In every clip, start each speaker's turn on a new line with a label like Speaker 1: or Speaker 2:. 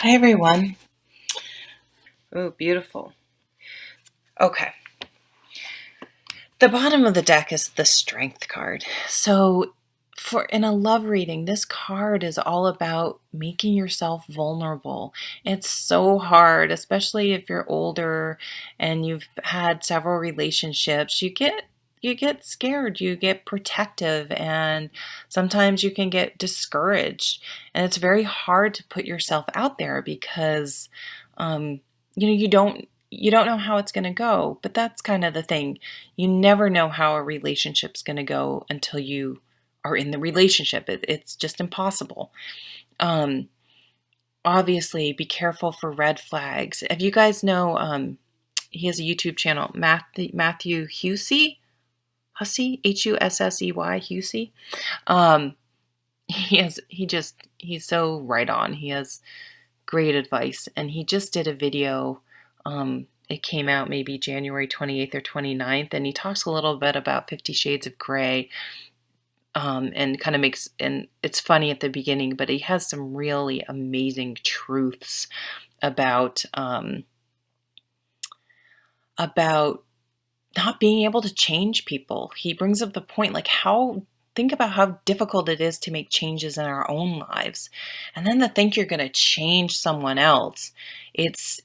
Speaker 1: Hi, everyone. Oh, beautiful. Okay. The bottom of the deck is the Strength card. So, for in a love reading, this card is all about making yourself vulnerable. It's so hard, especially if you're older and you've had several relationships. You get scared, you get protective, and sometimes you can get discouraged. And it's very hard to put yourself out there because um, you don't know how it's going to go. But that's kind of the thing. You never know how a relationship's going to go until you are in the relationship. It's just impossible. Um, Obviously, be careful for red flags. If you guys know, he has a YouTube channel, Matthew Hussey, Hussey, Hussey. Um, he's so right on. He has great advice, and he just did a video. It came out maybe January 28th or 29th, and he talks a little bit about 50 Shades of Grey, and kind of and it's funny at the beginning, but he has some really amazing truths about about not being able to change people. He brings up the point, like, think about how difficult it is to make changes in our own lives, and then to think you're going to change someone else. It's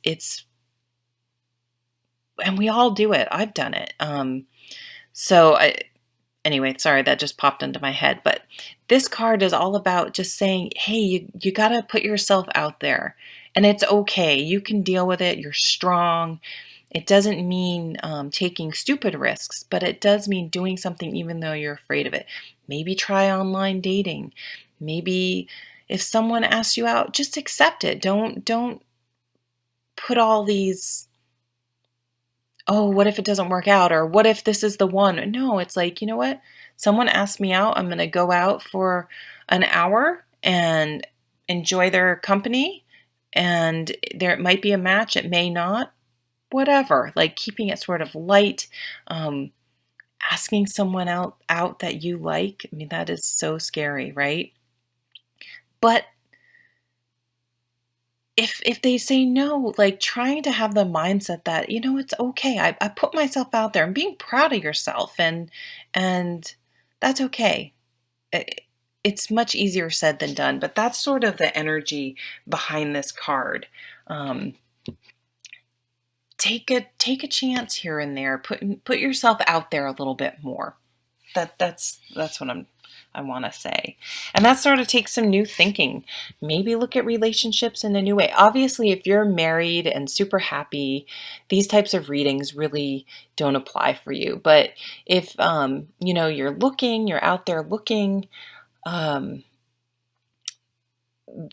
Speaker 1: And we all do it. I've done it. Anyway, sorry, that just popped into my head. But this card is all about just saying, hey, you got to put yourself out there, and it's okay. You can deal with it. You're strong. It doesn't mean taking stupid risks, but it does mean doing something even though you're afraid of it. Maybe try online dating. Maybe if someone asks you out, just accept it. Don't put all these, oh, what if it doesn't work out? Or what if this is the one? No, it's like, you know what? Someone asked me out. I'm going to go out for an hour and enjoy their company. And there might be a match. It may not. Whatever. Like keeping it sort of light. Um, Asking someone out that you like. I mean, that is so scary, right? But if they say no, like trying to have the mindset that, it's okay. I put myself out there and being proud of yourself, and that's okay. It, it's much easier said than done, but that's sort of the energy behind this card. Um, take a chance here and there. Put yourself out there a little bit more. That's what I want to say. And that sort of takes some new thinking. Maybe look at relationships in a new way. Obviously, if you're married and super happy, these types of readings really don't apply for you. But if you're out there looking, um,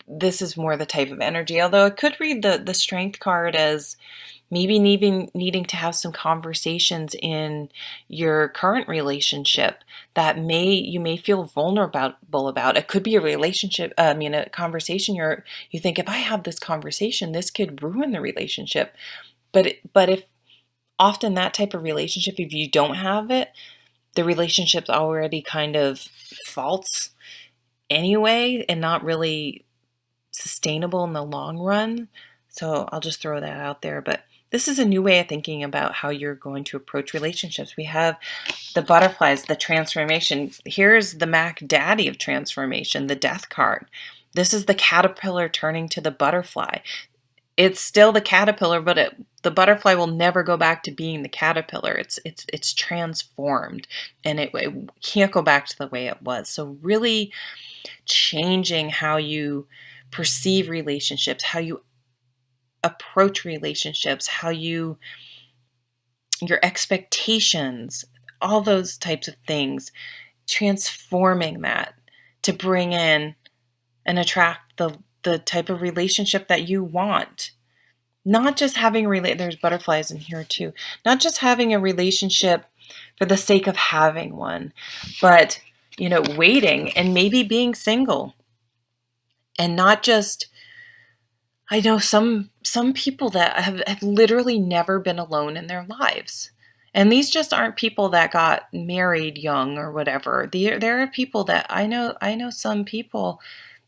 Speaker 1: this is more the type of energy. Although I could read the Strength card as maybe needing to have some conversations in your current relationship that you may feel vulnerable about. It could be a relationship, a conversation you think, if I have this conversation, this could ruin the relationship. But if often that type of relationship, if you don't have it, the relationship's already kind of false anyway and not really sustainable in the long run. So I'll just throw that out there. But this is a new way of thinking about how you're going to approach relationships. We have the butterflies, the transformation. Here's the Mac Daddy of transformation, the Death card. This is the caterpillar turning to the butterfly. It's still the caterpillar, but the butterfly will never go back to being the caterpillar. It's transformed, and it can't go back to the way it was. So really changing how you perceive relationships, how you approach relationships, your expectations, all those types of things, transforming that to bring in and attract the type of relationship that you want. Not just having there's butterflies in here too. Not just having a relationship for the sake of having one, but waiting and maybe being single. And not just, I know some people that have literally never been alone in their lives. And these just aren't people that got married young or whatever. There are people that I know some people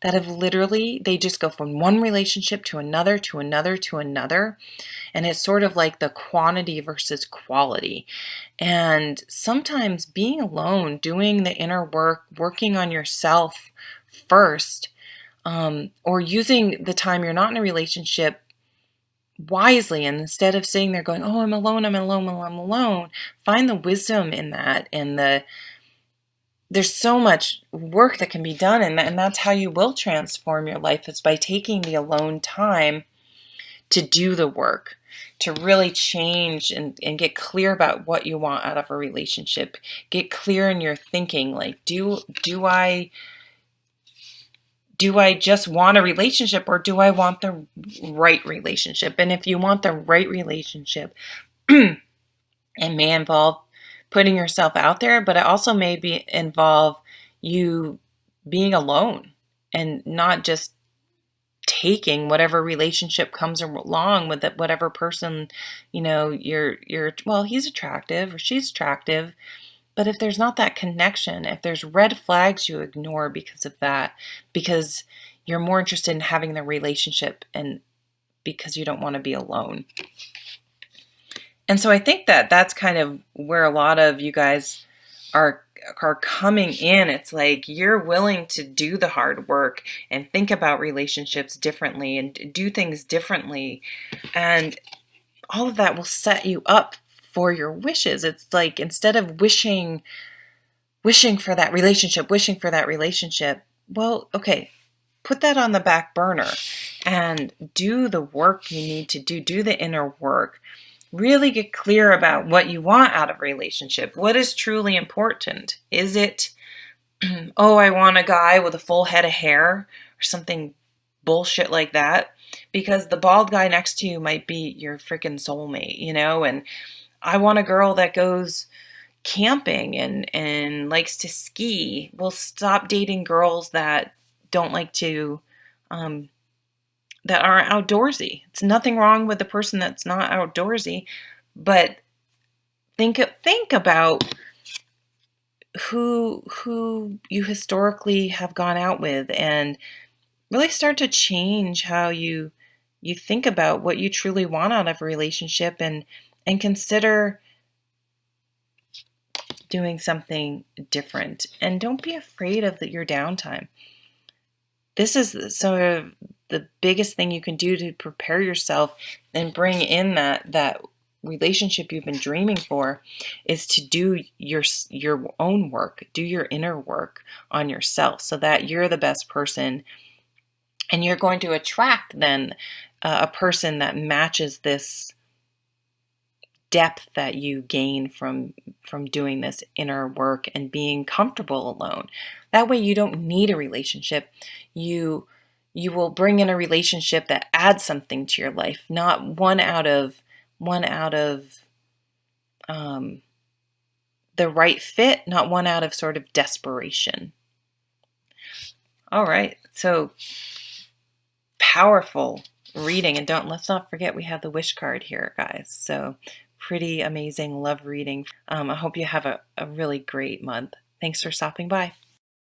Speaker 1: that have literally, they just go from one relationship to another, to another, to another. And it's sort of like the quantity versus quality. And sometimes being alone, doing the inner work, working on yourself first, or using the time you're not in a relationship wisely, and instead of sitting there going, oh, I'm alone, I'm alone, I'm alone, find the wisdom in that. And there's so much work that can be done, and that's how you will transform your life, is by taking the alone time to do the work, to really change and get clear about what you want out of a relationship. Get clear in your thinking. Like, do I just want a relationship, or do I want the right relationship? And if you want the right relationship, it may involve putting yourself out there, but it also may involve you being alone and not just taking whatever relationship comes along with it, whatever person, you're, well, he's attractive or she's attractive. But if there's not that connection, if there's red flags you ignore because of that, because you're more interested in having the relationship and because you don't want to be alone. And so I think that that's kind of where a lot of you guys are coming in. It's like you're willing to do the hard work and think about relationships differently and do things differently. And all of that will set you up for your wishes. It's like, instead of wishing for that relationship, well, okay, put that on the back burner and do the work you need to do the inner work. Really get clear about what you want out of a relationship. What is truly important? Is it, oh, I want a guy with a full head of hair or something bullshit like that? Because the bald guy next to you might be your freaking soulmate, and I want a girl that goes camping and likes to ski. Well, stop dating girls that don't like to, that aren't outdoorsy. It's nothing wrong with the person that's not outdoorsy, but think about who you historically have gone out with, and really start to change how you think about what you truly want out of a relationship, and consider doing something different. And don't be afraid of your downtime. This is sort of the biggest thing you can do to prepare yourself and bring in that relationship you've been dreaming for, is to do your own work, do your inner work on yourself, so that you're the best person, and you're going to attract then a person that matches this depth that you gain from doing this inner work and being comfortable alone. That way you don't need a relationship. You will bring in a relationship that adds something to your life, not one out of the right fit, not one out of sort of desperation. All right, so powerful reading. And let's not forget we have the wish card here, guys. So pretty amazing love reading. I hope you have a really great month. Thanks for stopping by.